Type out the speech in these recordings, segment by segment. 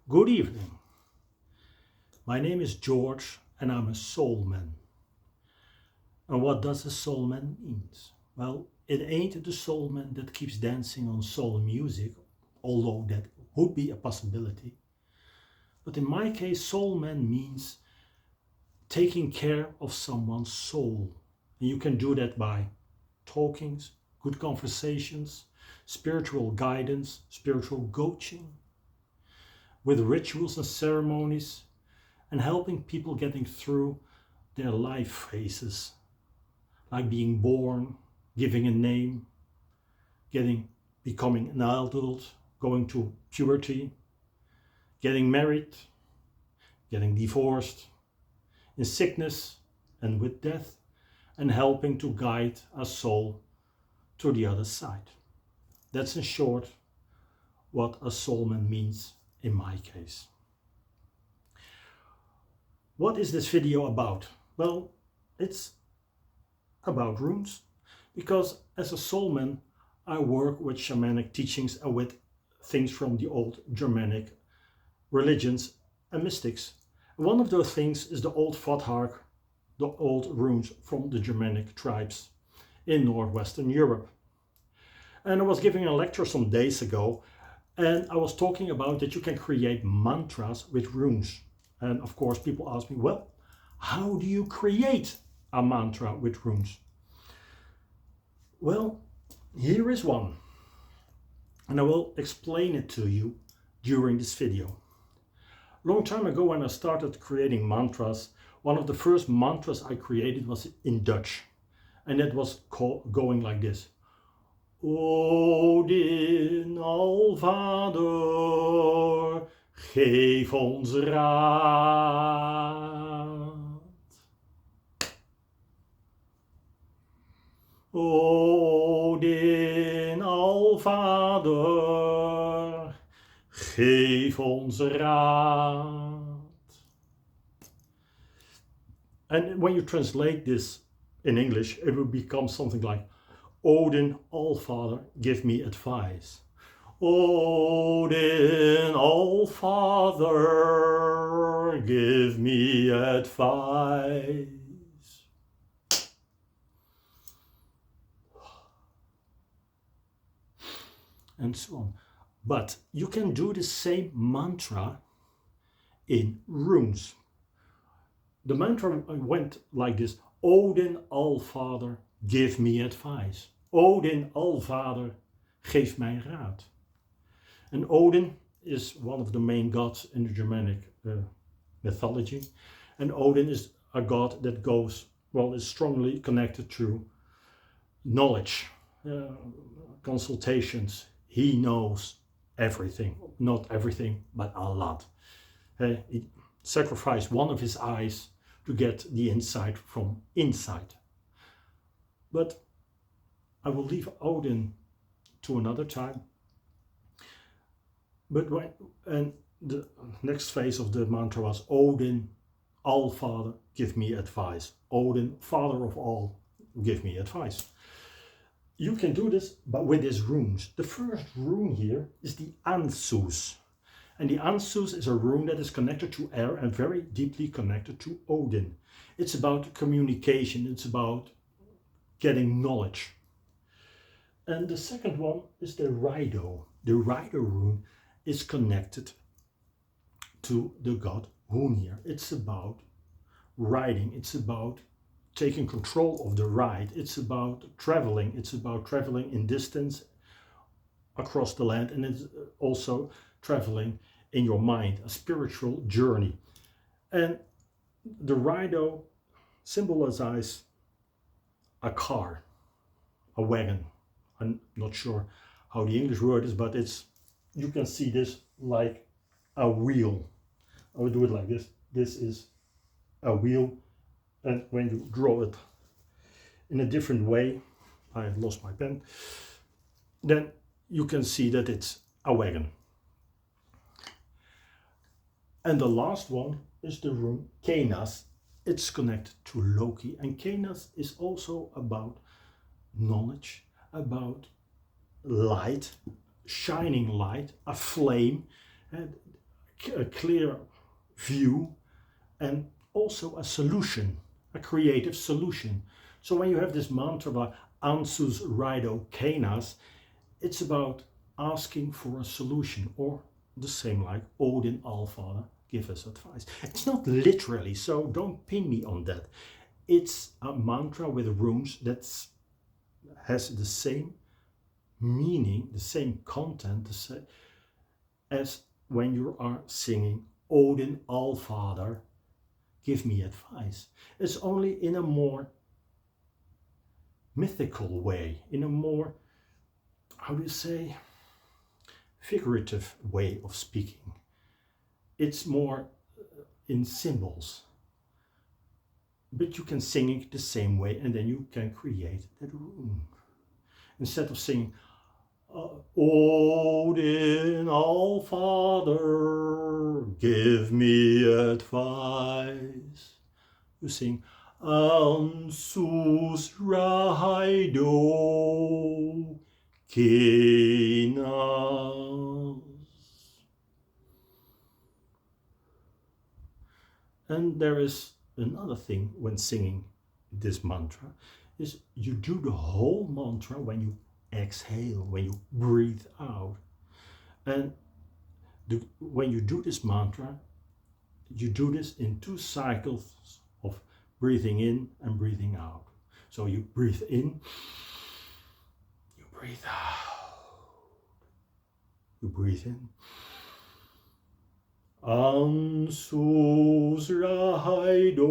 Good evening. My name is George and I'm a soulman. And what does a soulman mean? Well, it ain't the soulman that keeps dancing on soul music, although that would be a possibility. But in my case, soulman means taking care of someone's soul. And you can do that by talkings, good conversations, spiritual guidance, spiritual coaching, with rituals and ceremonies, and helping people getting through their life phases, like being born, giving a name, becoming an adult, going to puberty, getting married, getting divorced, in sickness and with death, and helping to guide a soul to the other side. That's in short what a soulman means in my case. What is this video about? Well, it's about runes, because as a soulman I work with shamanic teachings and with things from the old Germanic religions and mystics. One of those things is the old Vathark, the old runes from the Germanic tribes in northwestern Europe. And I was giving a lecture some days ago, and I was talking about that you can create mantras with runes. And of course people ask me, well, how do you create a mantra with runes? Well, here is one, and I will explain it to you during this video. Long time ago, when I started creating mantras, one of the first mantras I created was in Dutch, and it was going like this. Odin Alvader, geef ons raad. Odin Alvader, geef ons raad. And when you translate this in English, it will become something like, Odin Allfather, give me advice. Odin Allfather, give me advice. And so on. But you can do the same mantra in runes. The mantra went like this. Odin Allfather, give me advice. Odin Allvader, geef mij raad. And Odin is one of the main gods in the Germanic mythology. And Odin is a god that is strongly connected to knowledge, consultations. He knows everything, not everything, but a lot. He sacrificed one of his eyes to get the insight from inside. But I will leave Odin to another time. And the next phase of the mantra was Odin, Allfather, give me advice. Odin, Father of all, give me advice. You can do this, but with these runes. The first rune here is the Ansus. And the Ansus is a rune that is connected to air and very deeply connected to Odin. It's about communication, it's about getting knowledge. And the second one is the Rido. The Rido rune is connected to the god Hunir. It's about riding, it's about taking control of the ride, it's about traveling in distance across the land, and it's also traveling in your mind, a spiritual journey. And the Rido symbolizes a car, a wagon. I'm not sure how the English word is, but you can see this like a wheel. I will do it like this. This is a wheel, and when you draw it in a different way, I have lost my pen, then you can see that it's a wagon. And the last one is the rune Kenas. It's connected to Loki, and Kenas is also about knowledge, about light, shining light, a flame. And a clear view and also a solution, a creative solution. So when you have this mantra by Ansus Raido Kenas, it's about asking for a solution, or the same like Odin Allfather, give us advice. It's not literally, so don't pin me on that. It's a mantra with runes that has the same meaning, the same content as when you are singing Odin Allfather, give me advice. It's only in a more mythical way, in a more, how do you say, figurative way of speaking. It's more in symbols, but you can sing it the same way, and then you can create that rune. Instead of singing Odin Allfather, give me advice, you sing Ansus Raido Kenas. And there is another thing when singing this mantra, is you do the whole mantra when you exhale, when you breathe out. And when you do this mantra, you do this in 2 cycles of breathing in and breathing out. So you breathe in, you breathe out, you breathe in. Ansus Raido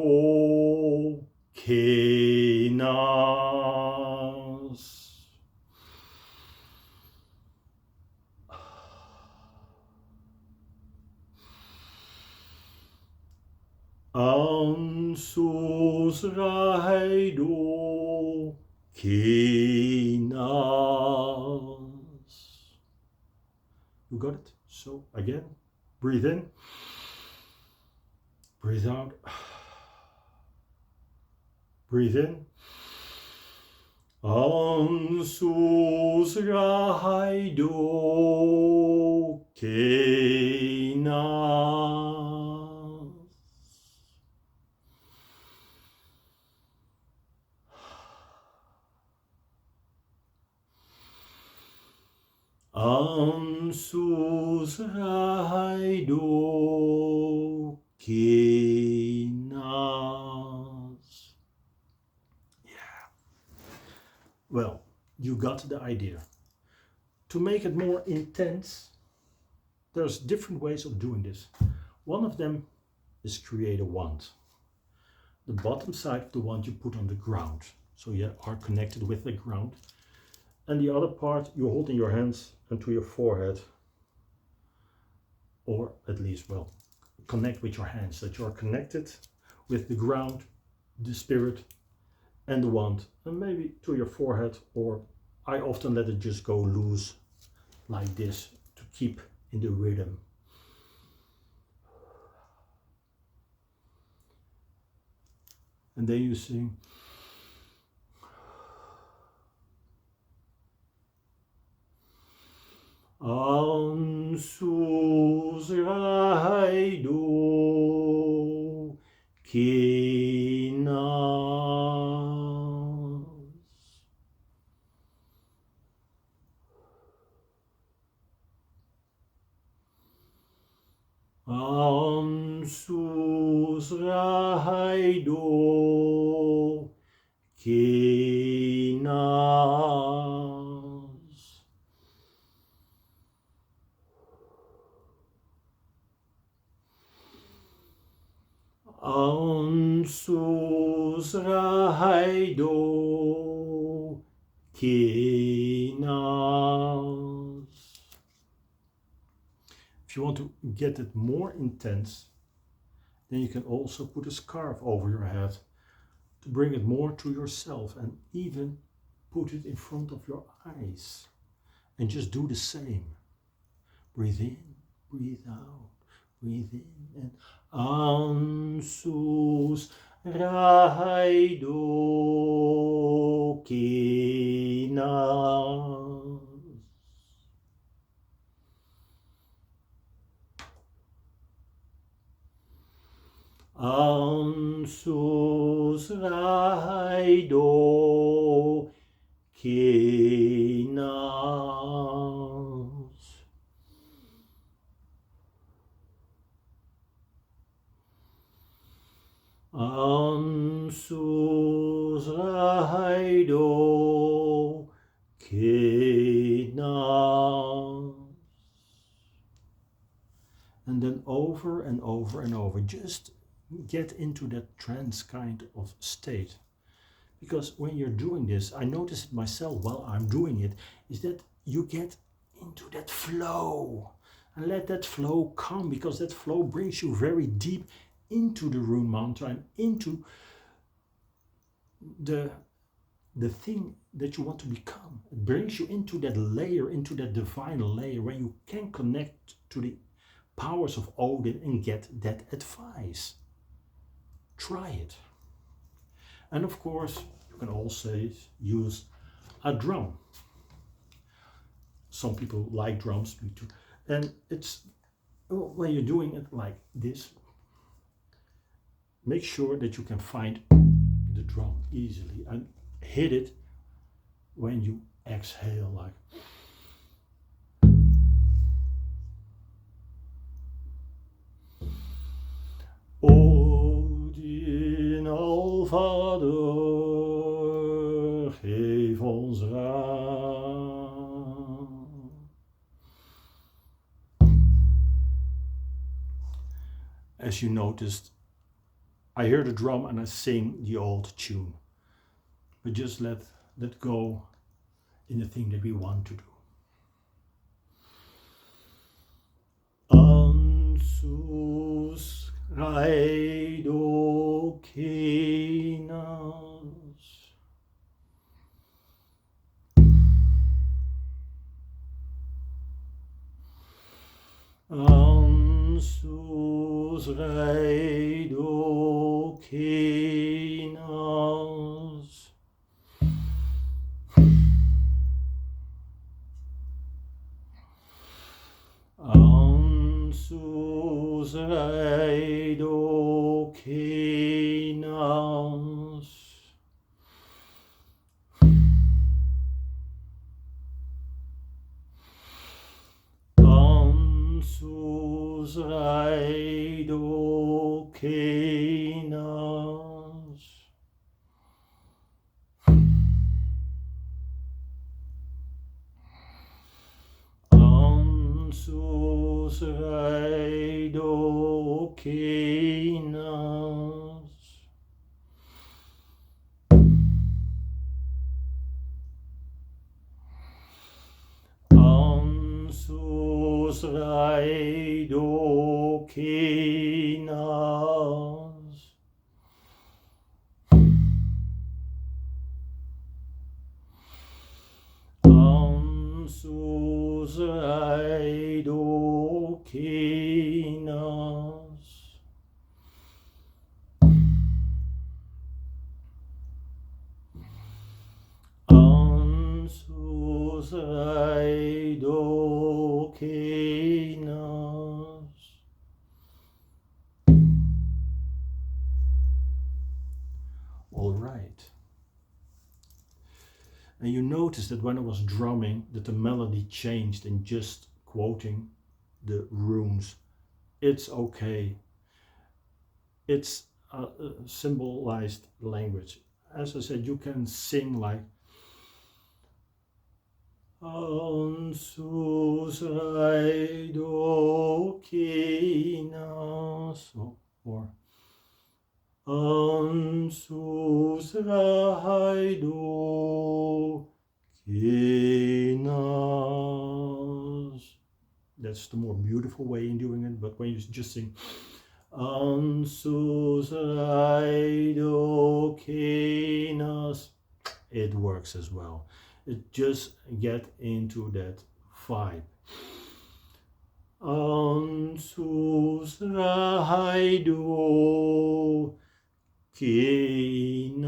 Kenas. Ansus Raido Kenas. You got it? So again, breathe in, breathe out, breathe in. Ansus Raido Kenas. Ansus Raido Kenas. Yeah. Well, you got the idea. To make it more intense, there's different ways of doing this. One of them is create a wand. The bottom side of the wand you put on the ground, so you are connected with the ground. And the other part you hold in your hands and to your forehead, or at least, well, connect with your hands, that you are connected with the ground, the spirit, and the wand, and maybe to your forehead, or I often let it just go loose like this to keep in the rhythm. And then you sing Ansus Raido Kenas. Ansus Raido Kenas. Ansus Raido Kenas. If you want to get it more intense, then you can also put a scarf over your head to bring it more to yourself, and even put it in front of your eyes and just do the same. Breathe in, breathe out, breathe in, and Ansus Raido Kenas. Ansus raido kinas. Ansus raido kinas. And then over and over and over, just get into that trance kind of state. Because when you're doing this, I notice it myself while I'm doing it, is that you get into that flow. And let that flow come, because that flow brings you very deep into the rune mantra and into the thing that you want to become. It brings you into that layer, into that divine layer, where you can connect to the powers of Odin and get that advice. Try it. And of course, you can also use a drum. Some people like drums, me too. And it's, when you're doing it like this, make sure that you can find the drum easily and hit it when you exhale, like. Odin, Alvader, geef ons raad. As you noticed, I hear the drum and I sing the old tune. But just let go in the thing that we want to do. Ansus raido kinas. Ansus raido kinas. Ansus raido kinas. Ansus raido kinas. Ansus raido kinas. Ansus raido kinas. Ansus raido kinas. Ansus raido kinas. All right. And you notice that when I was drumming, that the melody changed in just quoting the runes. It's okay. It's a symbolized language. As I said, you can sing like Ansus raido kinas, or Ansus raido kinas. That's the more beautiful way in doing it, but when you just sing Ansus raido kinas, it works as well. It just get into that vibe. Ansus raido kinas.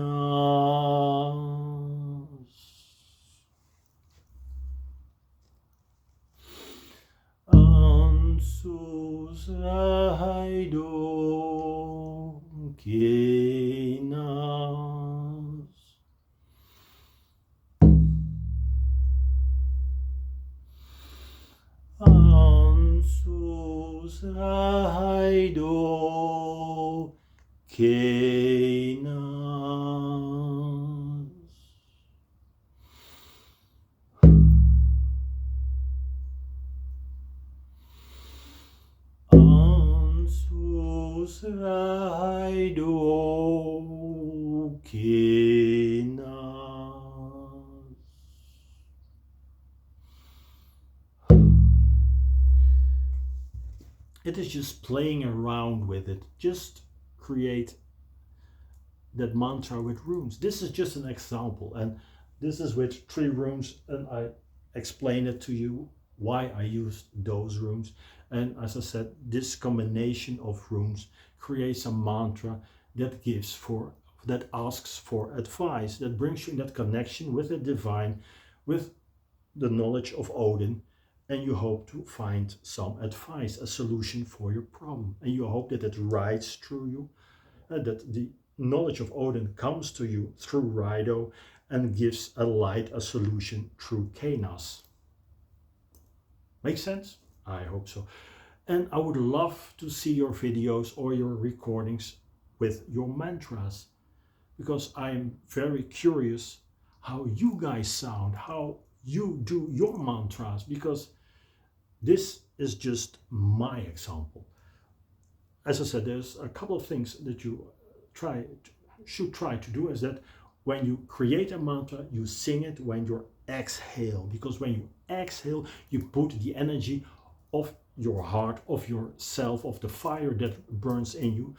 Ansus raido kenas. Ansus raido kenas. Ansus raido kenas. It is just playing around with it. Just create that mantra with runes. This is just an example, and this is with 3 runes, and I explain it to you why I used those runes. And as I said, this combination of runes creates a mantra that asks for advice, that brings you in that connection with the divine, with the knowledge of Odin, and you hope to find some advice, a solution for your problem. And you hope that it rides through you, that the knowledge of Odin comes to you through Raido and gives a light, a solution through Kenas. Make sense? I hope so. And I would love to see your videos or your recordings with your mantras, because I'm very curious how you guys sound, how you do your mantras, because this is just my example. As I said, there's a couple of things that you should try to do, is that when you create a mantra, you sing it when you exhale, because when you exhale, you put the energy of your heart, of yourself, of the fire that burns in you,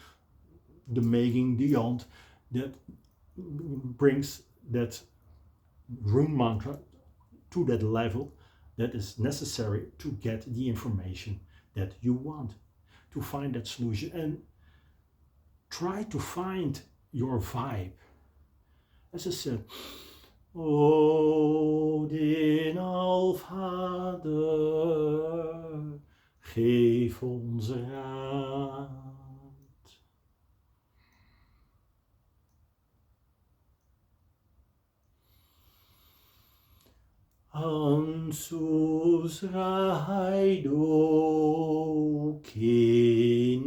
the making, the yond, that brings that rune mantra to that level that is necessary to get the information that you want, to find that solution. And try to find your vibe. As I said, Odin Alvader, geef ons raad. Ansus raido kenas.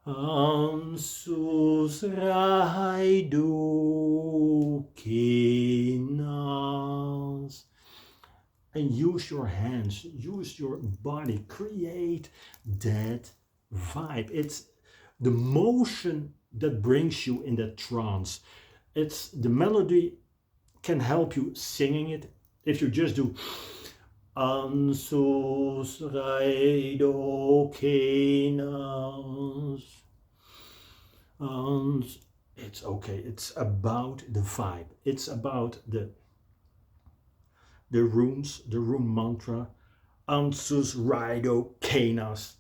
Ansus raido kenas. And use your hands, use your body, create that vibe. It's the motion that brings you in that trance. It's the melody can help you singing it. If you just do Ansus raido kenas, it's okay. It's about the vibe. It's about the runes, the rune mantra, Ansus raido kenas,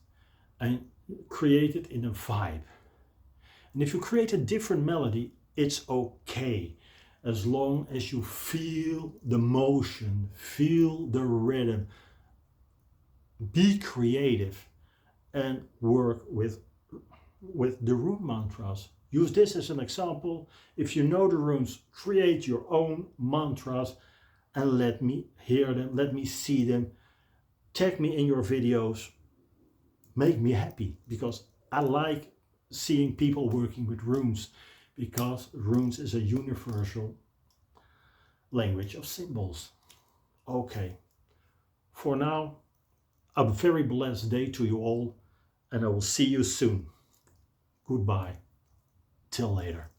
and create it in a vibe. And if you create a different melody, it's okay, as long as you feel the motion, feel the rhythm. Be creative and work with the rune mantras. Use this as an example. If you know the runes, create your own mantras and let me hear them, let me see them. Tag me in your videos. Make me happy, because I like seeing people working with runes, because runes is a universal language of symbols. Okay, for now, a very blessed day to you all, and I will see you soon. Goodbye. Till later.